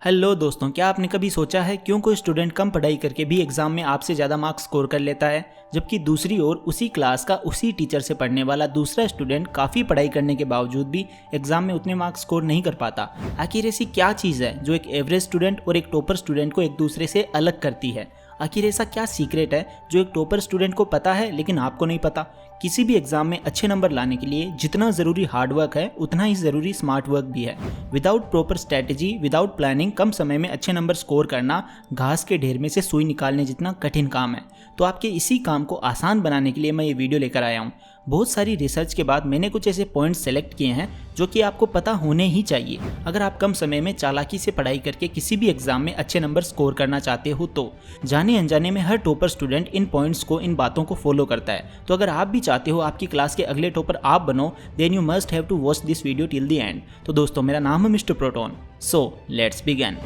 Hello दोस्तों, क्या आपने कभी सोचा है क्यों कोई स्टूडेंट कम पढ़ाई करके भी एग्जाम में आपसे ज़्यादा मार्क्स स्कोर कर लेता है, जबकि दूसरी ओर उसी क्लास का उसी टीचर से पढ़ने वाला दूसरा स्टूडेंट काफ़ी पढ़ाई करने के बावजूद भी एग्जाम में उतने मार्क्स स्कोर नहीं कर पाता। आखिर ऐसी क्या चीज़ है जो एक एवरेज स्टूडेंट और एक टॉपर स्टूडेंट को एक दूसरे से अलग करती है? आखिर ऐसा क्या सीक्रेट है जो एक टॉपर स्टूडेंट को पता है लेकिन आपको नहीं पता? किसी भी एग्जाम में अच्छे नंबर लाने के लिए जितना ज़रूरी हार्डवर्क है उतना ही ज़रूरी स्मार्ट वर्क भी है। Without proper strategy, without planning कम समय में अच्छे नंबर स्कोर करना घास के ढेर में से सुई निकालने जितना कठिन काम है। तो आपके इसी काम को आसान बनाने के लिए मैं ये वीडियो लेकर आया हूँ। बहुत सारी रिसर्च के बाद मैंने कुछ ऐसे पॉइंट्स सेलेक्ट किए हैं जो कि आपको पता होने ही चाहिए अगर आप कम समय में चालाकी से पढ़ाई करके किसी भी एग्जाम में अच्छे नंबर स्कोर करना चाहते हो। तो जाने अनजाने में हर टॉपर स्टूडेंट इन पॉइंट्स को, इन बातों को फॉलो करता है। तो अगर आप भी चाहते हो आपकी क्लास के अगले टॉपर आप बनो, then you must have to watch this video till the end. तो दोस्तों, मेरा नाम है mister Proton, so let's begin.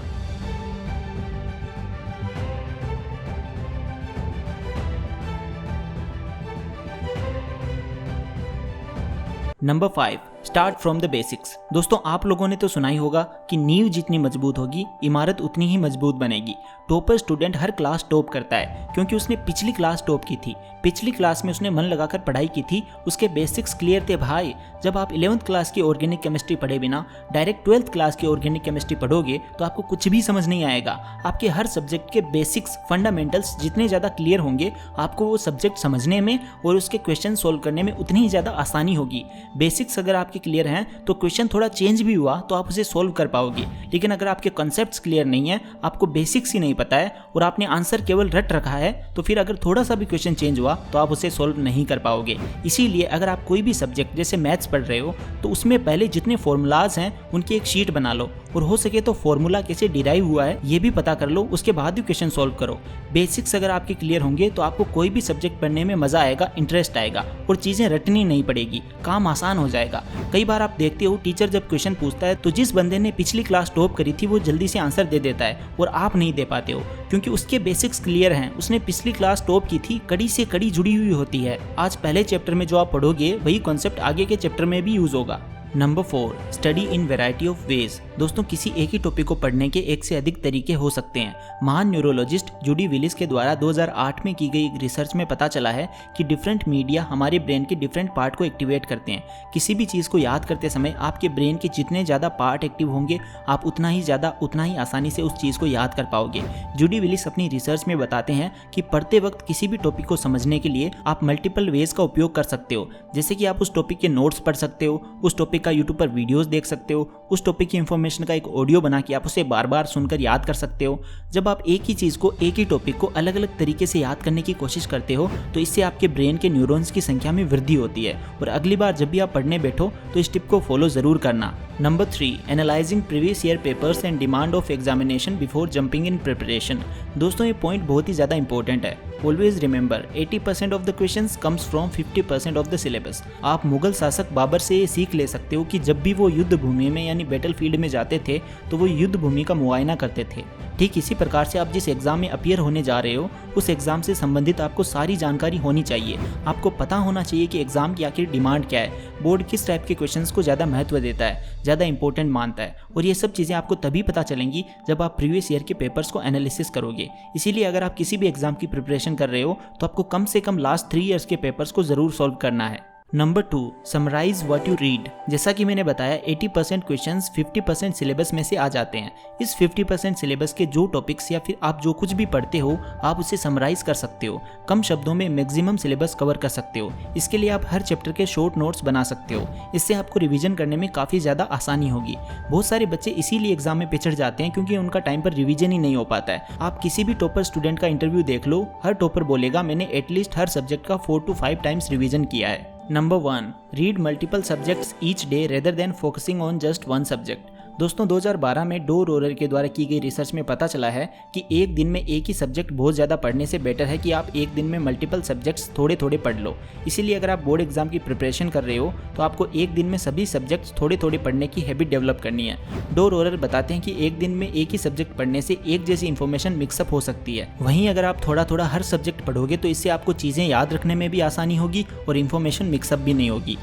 Number 5, start from the basics. दोस्तों, आप लोगों ने तो सुना ही होगा कि नींव जितनी मजबूत होगी इमारत उतनी ही मजबूत बनेगी। टॉपर स्टूडेंट हर क्लास टॉप करता है क्योंकि उसने पिछली क्लास टॉप की थी, पिछली क्लास में उसने मन लगाकर पढ़ाई की थी, उसके बेसिक्स क्लियर थे भाई। जब आप 11th क्लास की ऑर्गेनिक केमिस्ट्री पढ़े बिना डायरेक्ट 12th क्लास की ऑर्गेनिक केमिस्ट्री पढ़ोगे तो आपको कुछ भी समझ नहीं आएगा। आपके हर सब्जेक्ट के बेसिक्स, फंडामेंटल्स जितने ज़्यादा क्लियर होंगे आपको वो सब्जेक्ट समझने में और उसके क्वेश्चन सोल्व करने में उतनी ही ज़्यादा आसानी होगी। बेसिक्स अगर आपके क्लियर हैं तो क्वेश्चन थोड़ा चेंज भी हुआ तो आप उसे सोल्व कर पाओगे, लेकिन अगर आपके कॉन्सेप्ट्स क्लियर नहीं है, आपको बेसिक्स ही नहीं पता है और आपने आंसर केवल रट रखा है, तो फिर अगर थोड़ा सा भी क्वेश्चन चेंज हुआ तो आप उसे सोल्व नहीं कर पाओगे। इसीलिए अगर आप कोई भी सब्जेक्ट जैसे मैथ्स पढ़ रहे हो तो उसमें पहले जितने फॉर्मूलाज हैं उनकी एक शीट बना लो और हो सके तो फॉर्मूला कैसे डिराइव हुआ है ये भी पता कर लो, उसके बाद भी क्वेश्चन सोल्व करो। बेसिक्स अगर आपके क्लियर होंगे तो आपको कोई भी सब्जेक्ट पढ़ने में मजा आएगा, इंटरेस्ट आएगा और चीजें रटनी नहीं पड़ेगी, काम आसान हो जाएगा। कई बार आप देखते हो टीचर जब क्वेश्चन पूछता है तो जिस बंदे ने पिछली क्लास टॉप करी थी वो जल्दी से आंसर दे देता है और आप नहीं दे पाते हो क्योंकि उसके बेसिक्स क्लियर हैं, उसने पिछली क्लास टॉप की थी, कड़ी से कड़ी जुड़ी हुई होती है। आज पहले चैप्टर में जो आप पढ़ोगे वही कॉन्सेप्ट आगे के चैप्टर में भी यूज होगा। Number 4, study in variety of ways. दोस्तों, किसी एक ही टॉपिक को पढ़ने के एक से अधिक तरीके हो सकते हैं। महान न्यूरोलॉजिस्ट जूडी विलिस के द्वारा 2008 में की गई एक रिसर्च में पता चला है कि डिफरेंट मीडिया हमारे ब्रेन के डिफरेंट पार्ट को एक्टिवेट करते हैं। किसी भी चीज़ को याद करते समय आपके ब्रेन के जितने ज़्यादा पार्ट एक्टिव होंगे आप उतना ही आसानी से उस चीज़ को याद कर पाओगे। जूडी विलिस अपनी रिसर्च में बताते हैं कि पढ़ते वक्त किसी भी टॉपिक को समझने के लिए आप मल्टीपल वेज का उपयोग कर सकते हो, जैसे कि आप उस टॉपिक के नोट्स पढ़ सकते हो, उस टॉपिक का यूट्यूब पर वीडियोस देख सकते हो, उस टॉपिक की इंफॉर्मेशन का एक ऑडियो बना के आप उसे बार बार सुनकर याद कर सकते हो। जब आप एक ही चीज़ को, एक ही टॉपिक को अलग अलग तरीके से याद करने की कोशिश करते हो तो इससे आपके ब्रेन के न्यूरॉन्स की संख्या में वृद्धि होती है और अगली बार जब भी आप पढ़ने बैठो तो इस टिप को फॉलो जरूर करना। Number 3, analysing previous year papers and demand of examination before jumping in preparation. दोस्तों, ये पॉइंट बहुत ही ज़्यादा इंपॉर्टेंट है। Always remember 80% of the questions comes from 50% of the syllabus. आप मुगल शासक बाबर से ये सीख ले सकते हो कि जब भी वो युद्ध भूमि में यानी बैटल फील्ड में जाते थे तो वो युद्ध भूमि का मुआयना करते थे। ठीक इसी प्रकार से आप जिस एग्जाम में अपीयर होने जा रहे हो उस एग्जाम से संबंधित आपको सारी जानकारी होनी चाहिए। आपको पता होना चाहिए कि एग्जाम की आखिर डिमांड क्या है, बोर्ड किस टाइप के क्वेश्चंस को ज़्यादा महत्व देता है, ज़्यादा इंपॉर्टेंट मानता है, और ये सब चीज़ें आपको तभी पता चलेंगी जब आप प्रीवियस ईयर के पेपर्स को एनालिसिस करोगे। इसीलिए अगर आप किसी भी एग्जाम की प्रिपरेशन कर रहे हो तो आपको कम से कम लास्ट 3 ईयर्स के पेपर्स को ज़रूर सॉल्व करना है। Number 2, summarise what you read. जैसा कि मैंने बताया 80% क्वेश्चंस 50% सिलेबस में से आ जाते हैं। इस 50% सिलेबस के जो टॉपिक्स या फिर आप जो कुछ भी पढ़ते हो आप उसे समराइज कर सकते हो, कम शब्दों में मैक्सिमम सिलेबस कवर कर सकते हो। इसके लिए आप हर चैप्टर के शॉर्ट नोट्स बना सकते हो, इससे आपको रिवीजन करने में काफ़ी ज़्यादा आसानी होगी। बहुत सारे बच्चे इसीलिए एग्जाम में पिछड़ जाते हैं क्योंकि उनका टाइम पर रिवीजन ही नहीं हो पाता है। आप किसी भी टॉपर स्टूडेंट का इंटरव्यू देख लो, हर टॉपर बोलेगा मैंने एटलीस्ट हर सब्जेक्ट का 4 to 5 टाइम्स रिवीजन किया है। Number 1, read multiple subjects each day rather than focusing on just one subject. दोस्तों, 2012 में डो रोलर के द्वारा की गई रिसर्च में पता चला है कि एक दिन में एक ही सब्जेक्ट बहुत ज़्यादा पढ़ने से बेटर है कि आप एक दिन में मल्टीपल सब्जेक्ट्स थोड़े थोड़े पढ़ लो। इसीलिए अगर आप बोर्ड एग्जाम की प्रिपरेशन कर रहे हो तो आपको एक दिन में सभी सब्जेक्ट्स थोड़े थोड़े पढ़ने की हैबिट डेवलप करनी है। डो रोलर बताते हैं कि एक दिन में एक ही सब्जेक्ट पढ़ने से एक जैसी इन्फॉर्मेशन मिक्सअप हो सकती है। वहीं अगर आप थोड़ा थोड़ा हर सब्जेक्ट पढ़ोगे तो इससे आपको चीज़ें याद रखने में भी आसानी होगी और इन्फॉर्मेशन मिक्सअप भी नहीं होगी।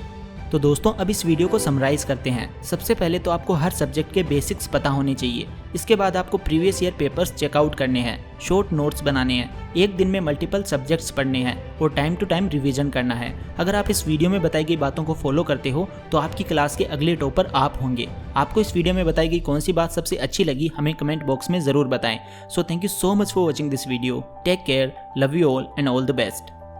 तो दोस्तों अब इस वीडियो को समराइज करते हैं। सबसे पहले तो आपको हर सब्जेक्ट के बेसिक्स पता होने चाहिए। इसके बाद आपको प्रीवियस ईयर पेपर्स चेकआउट करने हैं, शॉर्ट नोट्स बनाने हैं, एक दिन में मल्टीपल सब्जेक्ट्स पढ़ने हैं और टाइम टू टाइम रिवीजन करना है। अगर आप इस वीडियो में बताई गई बातों को फॉलो करते हो तो आपकी क्लास के अगले टॉपर आप होंगे। आपको इस वीडियो में बताई गई कौन सी बात सबसे अच्छी लगी हमें कमेंट बॉक्स में जरूर बताएं। So thank you so much for watching this video. Take care, love you all and all the best.